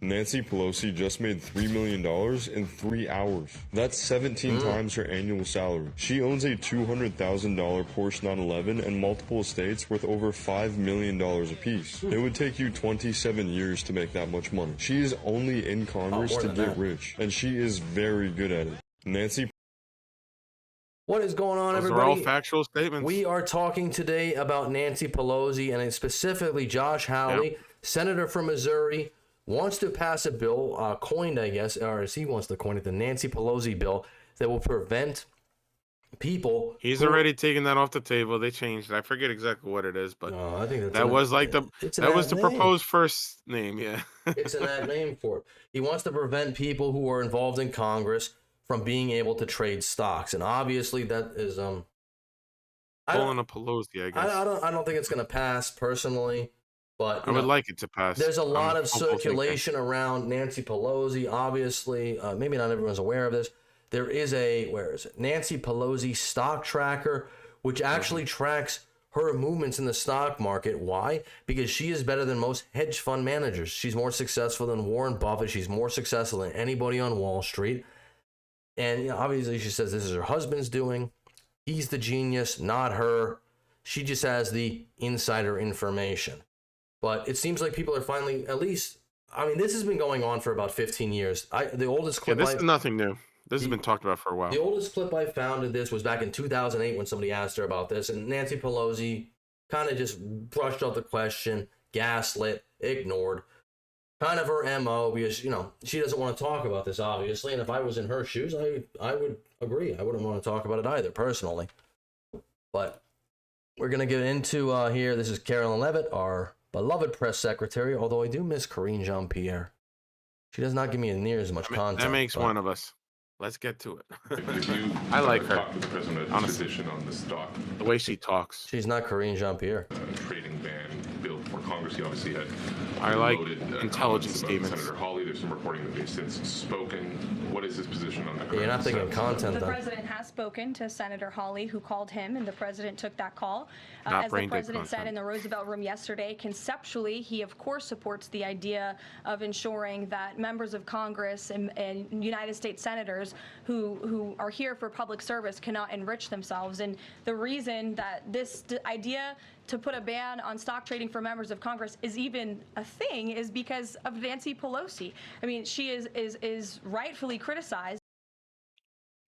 Nancy Pelosi just made $3 million in 3 hours. That's 17 times her annual salary. She owns a $200,000 Porsche 911 and multiple estates worth over $5 million apiece. It would take you 27 years to make that much money. She is only in Congress to get rich, and she is very good at it. Nancy. What is going on, everybody? Those are all factual statements. We are talking today about Nancy Pelosi, and specifically Josh Hawley, senator from Missouri, wants to pass a bill, coined, I guess, or as he wants to coin it, the Nancy Pelosi bill, that will prevent people. He's already taken that off the table. They changed it. I forget exactly what it is, but I think that was like the proposed first name. Yeah, it's an ad name for it. He wants to prevent people who are involved in Congress from being able to trade stocks, and obviously that is pulling a Pelosi. I guess I don't think it's going to pass personally. But I would like it to pass. There's a lot of circulation around Nancy Pelosi, obviously. Maybe not everyone's aware of this. There is Nancy Pelosi stock tracker, which actually tracks her movements in the stock market. Why? Because she is better than most hedge fund managers. She's more successful than Warren Buffett. She's more successful than anybody on Wall Street. And obviously she says this is her husband's doing. He's the genius, not her. She just has the insider information. But it seems like people are finally, at least, I mean, this has been going on for about 15 years. The oldest clip. This is nothing new. This has been talked about for a while. The oldest clip I found of this was back in 2008 when somebody asked her about this, and Nancy Pelosi kind of just brushed off the question, gaslit, ignored. Kind of her MO, because, she doesn't want to talk about this, obviously. And if I was in her shoes, I would agree. I wouldn't want to talk about it either, personally. But we're going to get into here. This is Carolyn Levitt, our beloved press secretary, although I do miss Karine Jean-Pierre. She does not give me near as much content. That makes one of us. Let's get to it. I like her. Talk to the president on position on the stock. The way she talks. She's not Karine Jean-Pierre. Trading ban bill for Congress. He obviously had. I like intelligent statements. Senator Hawley, there's some reporting that they've since spoken. What is his position on that? You're not thinking content, The though. president has spoken to Senator Hawley, who called him, and the president took that call. Not as the president said in the Roosevelt Room yesterday, conceptually, he of course supports the idea of ensuring that members of Congress and United States senators who are here for public service cannot enrich themselves. And the reason that this idea to put a ban on stock trading for members of Congress is even a thing is because of Nancy Pelosi. I mean, she is rightfully criticized.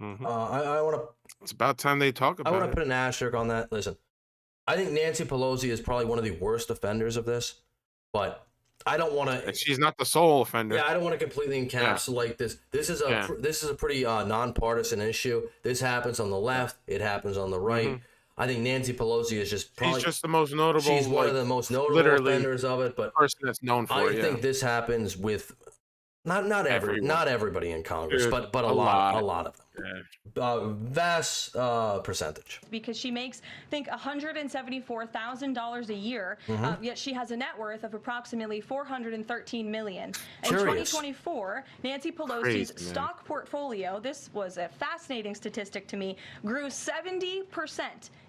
Mm-hmm. I want to. It's about time they talk about it. I want to put an asterisk on that. Listen, I think Nancy Pelosi is probably one of the worst offenders of this, but I don't want to. She's not the sole offender. Yeah, I don't want to completely encapsulate this. This is a pretty nonpartisan issue. This happens on the left. It happens on the right. Mm-hmm. I think Nancy Pelosi is just probably. She's just the most notable. She's one of the most notable offenders of it, but person that's known for it. I think this happens with not everybody in Congress, but a lot of them. Yeah. Vast percentage. Because she makes, I think, $174,000 a year, yet she has a net worth of approximately $413 million. In 2024, Nancy Pelosi's stock portfolio, this was a fascinating statistic to me, grew 70%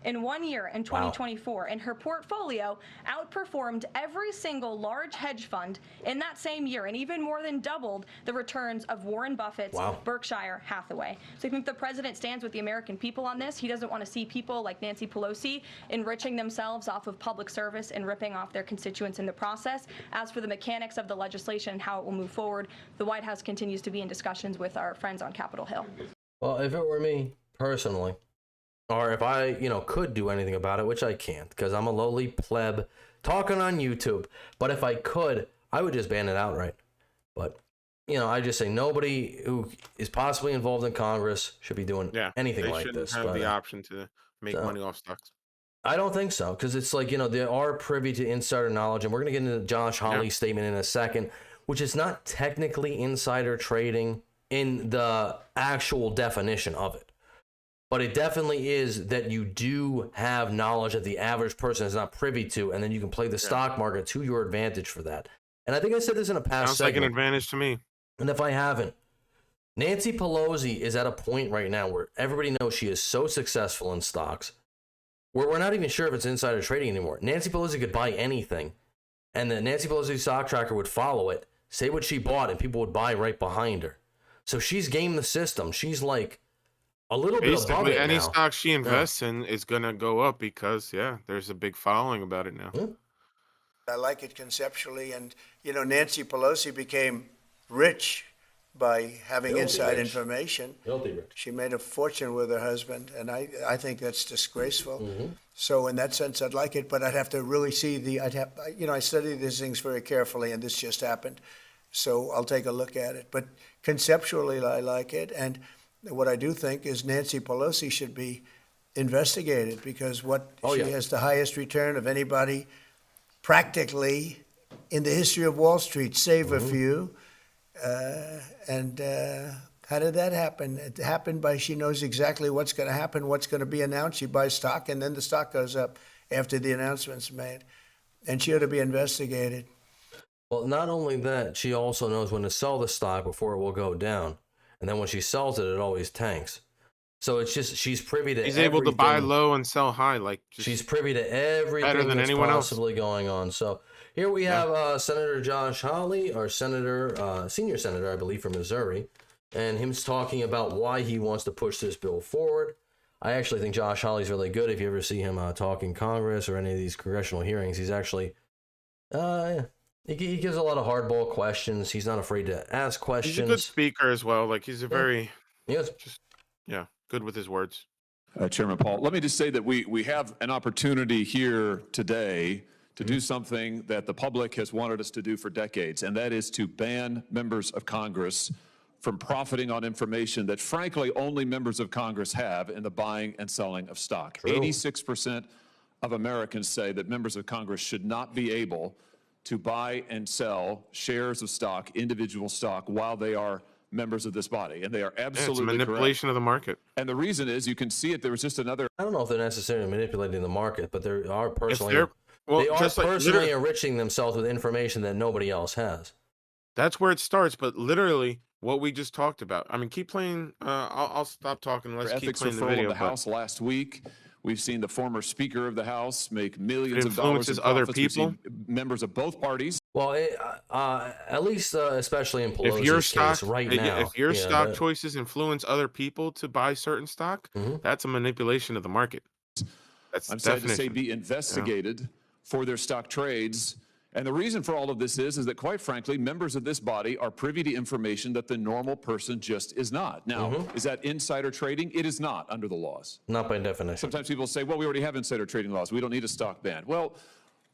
in 1 year in 2024, and her portfolio outperformed every single large hedge fund in that same year, and even more than doubled the returns of Warren Buffett's Berkshire Hathaway. So I think the president stands with the American people on this. He doesn't want to see people like Nancy Pelosi enriching themselves off of public service and ripping off their constituents in the process. As for the mechanics of the legislation and how it will move forward, the White House continues to be in discussions with our friends on Capitol Hill. Well, if it were me personally, or if I, could do anything about it, which I can't because I'm a lowly pleb talking on YouTube, but if I could, I would just ban it outright. But I just say nobody who is possibly involved in Congress should be doing anything like this. They shouldn't have the option to make money off stocks. I don't think so, because it's like, they are privy to insider knowledge, and we're going to get into Josh Hawley's statement in a second, which is not technically insider trading in the actual definition of it. But it definitely is that you do have knowledge that the average person is not privy to, and then you can play the stock market to your advantage for that. And I think I said this in a past segment. Sounds like an advantage to me. And if I haven't, Nancy Pelosi is at a point right now where everybody knows she is so successful in stocks, where we're not even sure if it's insider trading anymore. Nancy Pelosi could buy anything, and the Nancy Pelosi stock tracker would follow it say what she bought, and people would buy right behind her. So she's gamed the system. She's like a little bit above Basically, it any now. stock she invests in is gonna go up because there's a big following about it now. I like it conceptually, and Nancy Pelosi became rich by having inside information. Filthy rich. She made a fortune with her husband, and I think that's disgraceful. So in that sense, I'd like it, but I'd have to really see I study these things very carefully, and this just happened. So I'll take a look at it. But conceptually, I like it. And what I do think is Nancy Pelosi should be investigated, because she has the highest return of anybody practically in the history of Wall Street, save a few. How did that happen? It happened by she knows exactly what's going to happen, what's going to be announced. She buys stock, and then the stock goes up after the announcement's made. And she ought to be investigated. Well, not only that, she also knows when to sell the stock before it will go down. And then when she sells it, it always tanks. So it's just, she's privy to He's able to buy low and sell high. She's privy to everything that's possibly going on. So here we have Senator Josh Hawley, our senior senator, I believe, from Missouri. And him talking about why he wants to push this bill forward. I actually think Josh Hawley's really good. If you ever see him talk in Congress or any of these congressional hearings, he's actually, he gives a lot of hardball questions. He's not afraid to ask questions. He's a good speaker as well. He's a very, yes, good with his words. Chairman Paul, let me just say that we have an opportunity here today to do something that the public has wanted us to do for decades, and that is to ban members of Congress from profiting on information that, frankly, only members of Congress have in the buying and selling of stock. 86% of Americans say that members of Congress should not be able to buy and sell shares of stock, individual stock, while they are members of this body. And they are absolutely it's manipulation correct. Of the market. And the reason is, you can see it, there was just another... I don't know if they're necessarily manipulating the market, but they are personally... They are personally enriching themselves with information that nobody else has. That's where it starts, but literally what we just talked about. I mean, keep playing. I'll stop talking. Let's keep playing the video. In the House last week, we've seen the former Speaker of the House make millions of dollars in other profits. people. We've seen members of both parties. Well, at least, especially in Pelosi's case right now. If your stock choices influence other people to buy certain stock, that's a manipulation of the market. That's I'm sad to say be investigated for their stock trades. And the reason for all of this is that, quite frankly, members of this body are privy to information that the normal person just is not. Now, is that insider trading? It is not under the laws. Not by definition. Sometimes people say, well, we already have insider trading laws. We don't need a stock ban. Well,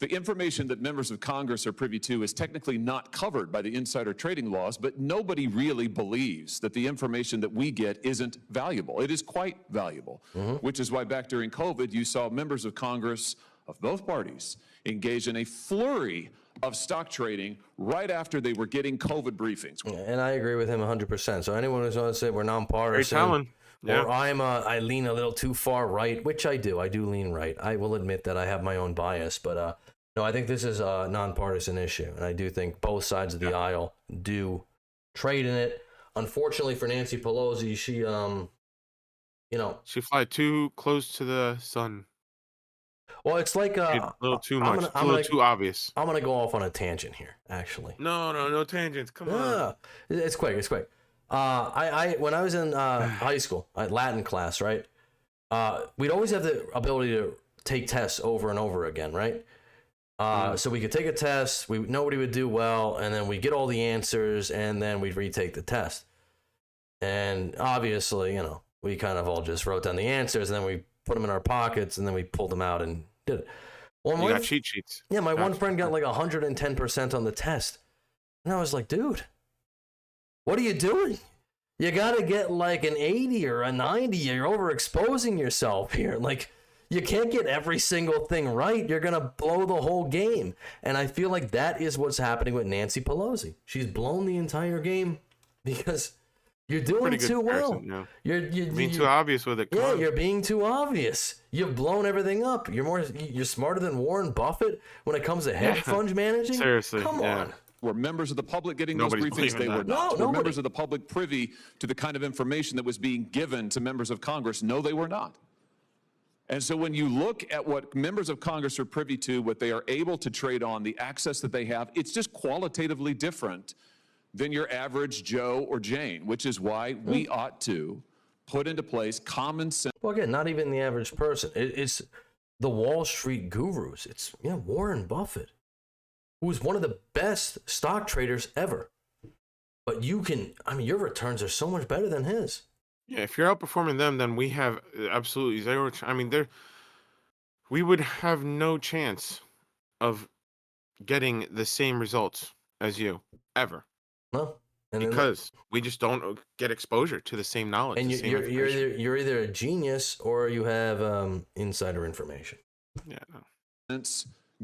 the information that members of Congress are privy to is technically not covered by the insider trading laws, but nobody really believes that the information that we get isn't valuable. It is quite valuable, which is why back during COVID, you saw members of Congress of both parties engage in a flurry of stock trading right after they were getting COVID briefings. And I agree with him 100%. So anyone who's going to say we're nonpartisan, or I lean a little too far right, which I do. I do lean right. I will admit that I have my own bias, but no, I think this is a nonpartisan issue, and I do think both sides of the aisle do trade in it. Unfortunately for Nancy Pelosi, she she fly too close to the sun. Well, it's like a little too much. A little too obvious. I'm gonna go off on a tangent here, actually. No tangents. Come on. It's quick. I when I was in high school, Latin class, right? We'd always have the ability to take tests over and over again, right? So we could take a test, nobody would do well, and then we get all the answers, and then we'd retake the test. And obviously, we kind of all just wrote down the answers, and then we put them in our pockets, and then we pulled them out and did it. Well, you got cheat sheets. Yeah, my one friend got like 110% on the test. And I was like, dude, what are you doing? You got to get like an 80 or a 90. You're overexposing yourself here. Like, you can't get every single thing right. You're going to blow the whole game. And I feel like that is what's happening with Nancy Pelosi. She's blown the entire game because you're doing too well. You're being too obvious with it. Yeah, you're being too obvious. You've blown everything up. You're smarter than Warren Buffett when it comes to hedge fund managing. Seriously. Come on. Were members of the public getting those briefings? They were not. Were members of the public privy to the kind of information that was being given to members of Congress? No, they were not. And so when you look at what members of Congress are privy to, what they are able to trade on, the access that they have, it's just qualitatively different than your average Joe or Jane, which is why we ought to put into place common sense. Well, again, not even the average person. It's the Wall Street gurus. It's Warren Buffett, who is one of the best stock traders ever. But your returns are so much better than his. Yeah, if you're outperforming them, then we have absolutely zero. We would have no chance of getting the same results as you ever. No, because we just don't get exposure to the same knowledge. And the same you're either a genius or you have insider information. Yeah. No.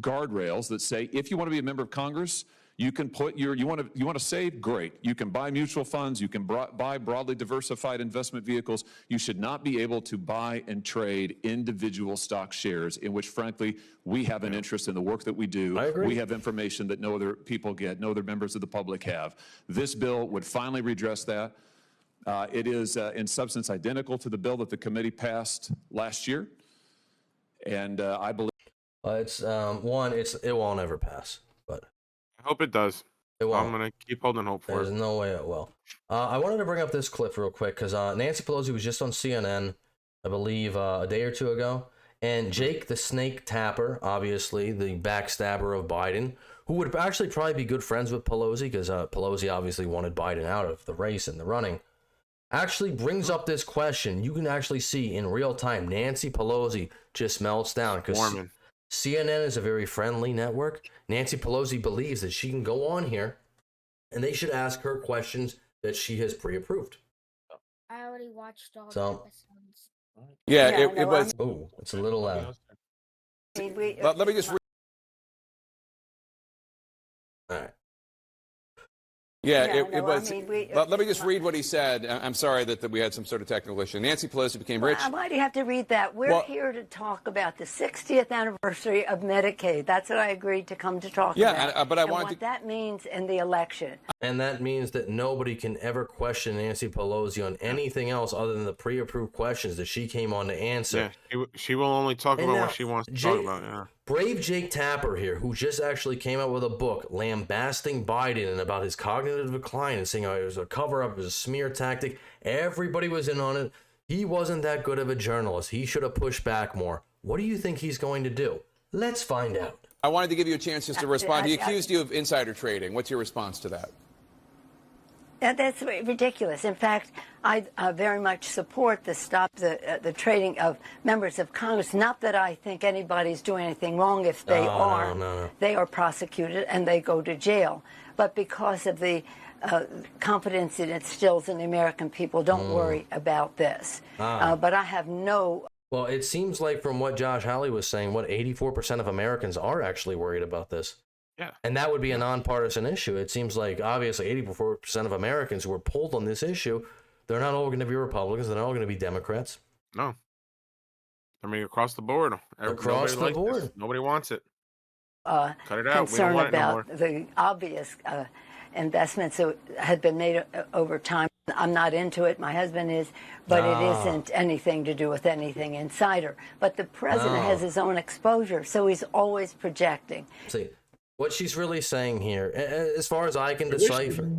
Guardrails that say if you want to be a member of Congress, you can put you want to save, great. You can buy mutual funds. You can buy broadly diversified investment vehicles. You should not be able to buy and trade individual stock shares, in which, frankly, we have an interest in the work that we do. I agree. We have information that no other people get, no other members of the public have. This bill would finally redress that. It is, in substance, identical to the bill that the committee passed last year, and I believe it won't ever pass, but. I hope it does. It won't. I'm going to keep holding hope for There's it. no way it will. I wanted to bring up this clip real quick because Nancy Pelosi was just on CNN, I believe, a day or two ago. And Jake the Snake Tapper, obviously the backstabber of Biden, who would actually probably be good friends with Pelosi because Pelosi obviously wanted Biden out of the race and the running, actually brings up this question. You can actually see in real time Nancy Pelosi just melts down because CNN is a very friendly network. Nancy Pelosi believes that she can go on here and they should ask her questions that she has pre-approved. I already watched all the episodes. Yeah, it was. Oh, it's a little loud. Let me just. All right. It was. Let me just read what he said. I'm sorry that we had some sort of technical issue. Nancy Pelosi became rich. Why do you have to read that? We're here to talk about the 60th anniversary of Medicaid. That's what I agreed to come to talk about. Yeah, but I wanted what that means in the election. And that means that nobody can ever question Nancy Pelosi on anything else other than the pre-approved questions that she came on to answer. Yeah, she will only talk about what she wants to talk about. Yeah. Brave Jake Tapper here, who just actually came out with a book lambasting Biden and about his cognitive decline and saying it was a cover-up, it was a smear tactic. Everybody was in on it. He wasn't that good of a journalist. He should have pushed back more. What do you think he's going to do? Let's find out. I wanted to give you a chance just to respond. He accused you of insider trading. What's your response to that? That's ridiculous. In fact, I very much support the trading of members of Congress. Not that I think anybody's doing anything wrong. If they they are prosecuted and they go to jail. But because of the confidence it instills in the American people, don't worry about this. But I have no... Well, it seems like from what Josh Hawley was saying, 84% of Americans are actually worried about this. Yeah. And that would be a nonpartisan issue. It seems like, obviously, 84% of Americans who are polled on this issue, they're not all going to be Republicans. They're not all going to be Democrats. No. I mean, across the board. Across the board. This. Nobody wants it. Cut it out. Concern we don't want about it no more. the obvious investments that had been made over time. I'm not into it. My husband is, but it isn't anything to do with anything insider. But the president has his own exposure, so he's always projecting. See, what she's really saying here, as far as I can decipher,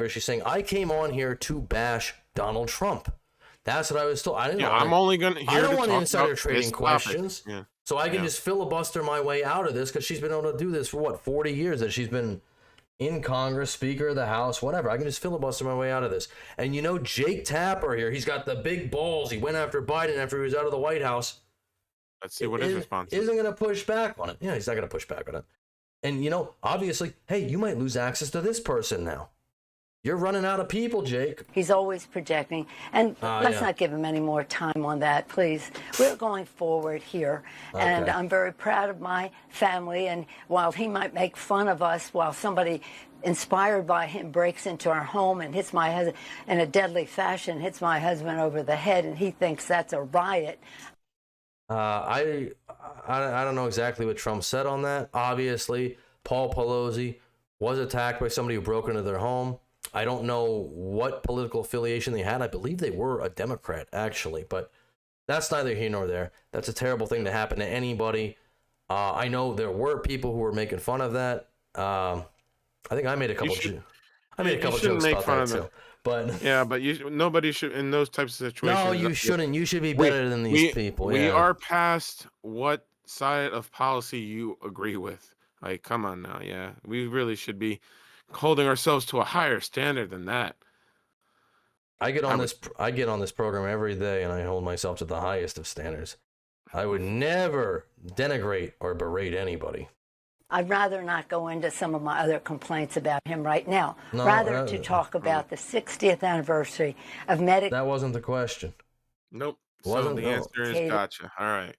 she's saying, I came on here to bash Donald Trump. That's what I was told. I don't want insider trading questions. Yeah. So I can just filibuster my way out of this because she's been able to do this for 40 years that she's been in Congress, Speaker of the House, whatever. I can just filibuster my way out of this. And Jake Tapper here, he's got the big balls. He went after Biden after he was out of the White House. Let's see what his response is. Isn't going to push back on it. Yeah, he's not going to push back on it. And, obviously, hey, you might lose access to this person now. You're running out of people, Jake. He's always projecting. And let's not give him any more time on that, please. We're going forward here. Okay. And I'm very proud of my family. And while he might make fun of us, while somebody inspired by him breaks into our home and hits my husband in a deadly fashion, hits my husband over the head, and he thinks that's a riot. I don't know exactly what Trump said on that. Obviously, Paul Pelosi was attacked by somebody who broke into their home. I don't know what political affiliation they had. I believe they were a Democrat, actually. But That's neither here nor there. That's a terrible thing to happen to anybody. I know there were people who were making fun of that. I think I made a couple. I made a couple jokes about that too. But yeah, but nobody should in those types of situations. No, you shouldn't. You should be better than these people. We are past what side of policy you agree with. Like, come on now, yeah. We really should be holding ourselves to a higher standard than that. I get on this program every day, and I hold myself to the highest of standards. I would never denigrate or berate anybody. I'd rather not go into some of my other complaints about him right now. Rather to talk about the 60th anniversary of That wasn't the question. Nope. So the answer is gotcha. All right.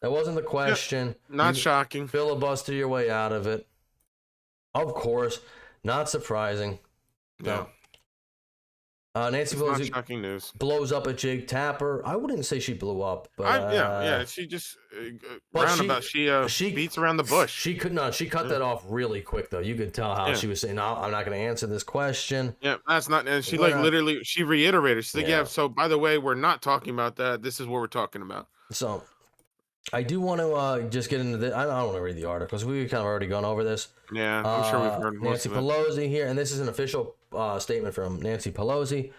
That wasn't the question. Not shocking. Filibuster your way out of it. Of course. Not surprising. No. Nancy Pelosi shocking news. blows up at Jake Tapper. I wouldn't say she blew up, but she just she beats around the bush. She cut that off really quick though. You could tell how she was saying, "No, I'm not going to answer this question." Yeah, that's not. And she literally she reiterated. She's like, So by the way, we're not talking about that. This is what we're talking about. So I do want to just get into this. I don't want to read the articles. We've kind of already gone over this. Yeah, I'm sure we've heard most Nancy Pelosi here, and this is an official statement from Nancy Pelosi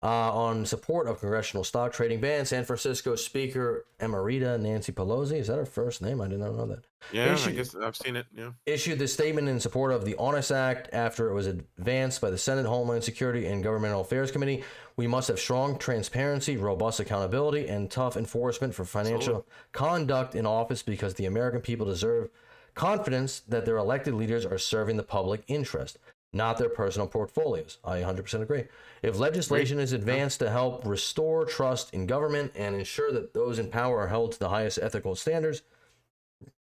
on support of congressional stock trading ban. San Francisco Speaker Emerita Nancy Pelosi, is that her first name? I did not know that. Yeah, I guess I've seen it. Yeah. Issued the statement in support of the Honest Act after it was advanced by the Senate Homeland Security and Governmental Affairs Committee. We must have strong transparency, robust accountability, and tough enforcement for financial conduct in office because the American people deserve confidence that their elected leaders are serving the public interest, not their personal portfolios. I 100% agree. If legislation is advanced to help restore trust in government and ensure that those in power are held to the highest ethical standards,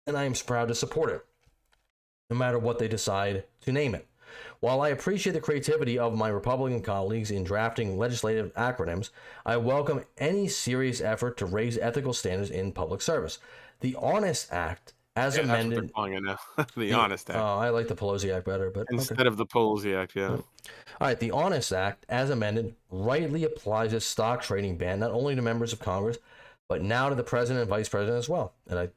then I am proud to support it, no matter what they decide to name it. While I appreciate the creativity of my Republican colleagues in drafting legislative acronyms, I welcome any serious effort to raise ethical standards in public service. The Honest Act, as amended, that's what they're calling it now. The Honest Act. I like the Pelosi Act better, but instead of the Pelosi Act, yeah. All right, the Honest Act, as amended, rightly applies a stock trading ban not only to members of Congress, but now to the president and vice president as well. And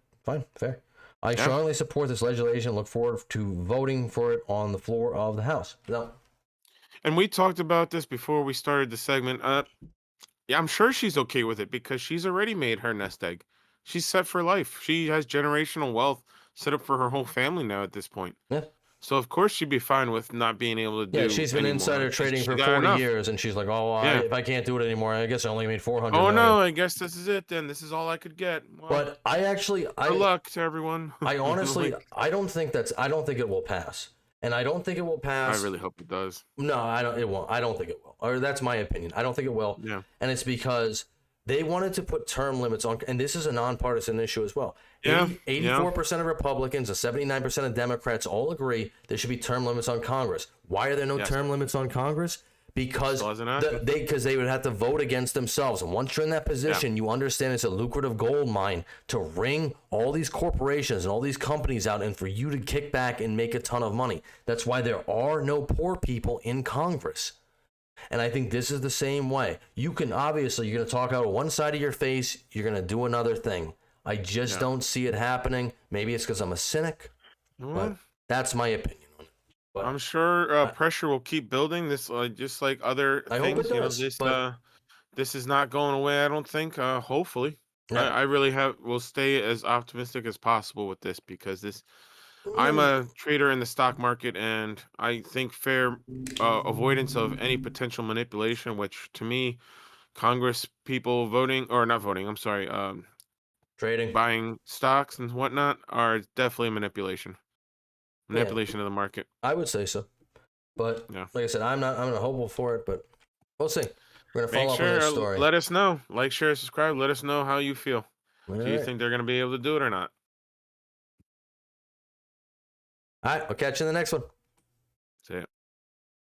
fair. I strongly support this legislation and look forward to voting for it on the floor of the House. No. And we talked about this before we started the segment. I'm sure she's okay with it because she's already made her nest egg. She's set for life. She has generational wealth set up for her whole family now at this point. Yeah. So of course she'd be fine with not being able to do. Yeah, she's been insider trading for 40 years, and she's like, if I can't do it anymore, I guess I only made 400. Oh no, I guess this is it then. This is all I could get. Well, but good luck to everyone. I honestly, I don't think it will pass, and I don't think it will pass. I really hope it does. No, it won't. I don't think it will. Or that's my opinion. I don't think it will. Yeah. And it's because they wanted to put term limits on, and this is a nonpartisan issue as well. 84% of Republicans and 79% of Democrats all agree there should be term limits on Congress. Why are there no term limits on Congress? Because they would have to vote against themselves. And once you're in that position, you understand it's a lucrative gold mine to wring all these corporations and all these companies out and for you to kick back and make a ton of money. That's why there are no poor people in Congress. And I think this is the same way. You can obviously, you're going to talk out of one side of your face, you're going to do another thing. I just don't see it happening. Maybe it's because I'm a cynic, but that's my opinion on it. But I'm sure pressure will keep building. This, just like other things. Hope it does, this is not going away. I don't think. Hopefully, I really will stay as optimistic as possible with this because this. I'm a trader in the stock market, and I think fair avoidance of any potential manipulation, which to me, Congress people voting or not voting, I'm sorry, trading, buying stocks and whatnot are definitely manipulation of the market. I would say so, but like I said, I'm not hopeful for it, but we'll see. We're gonna follow up on this story. Let us know, like, share, subscribe. Let us know how you feel. Do you think they're gonna be able to do it or not? All right, I'll catch you in the next one. See ya.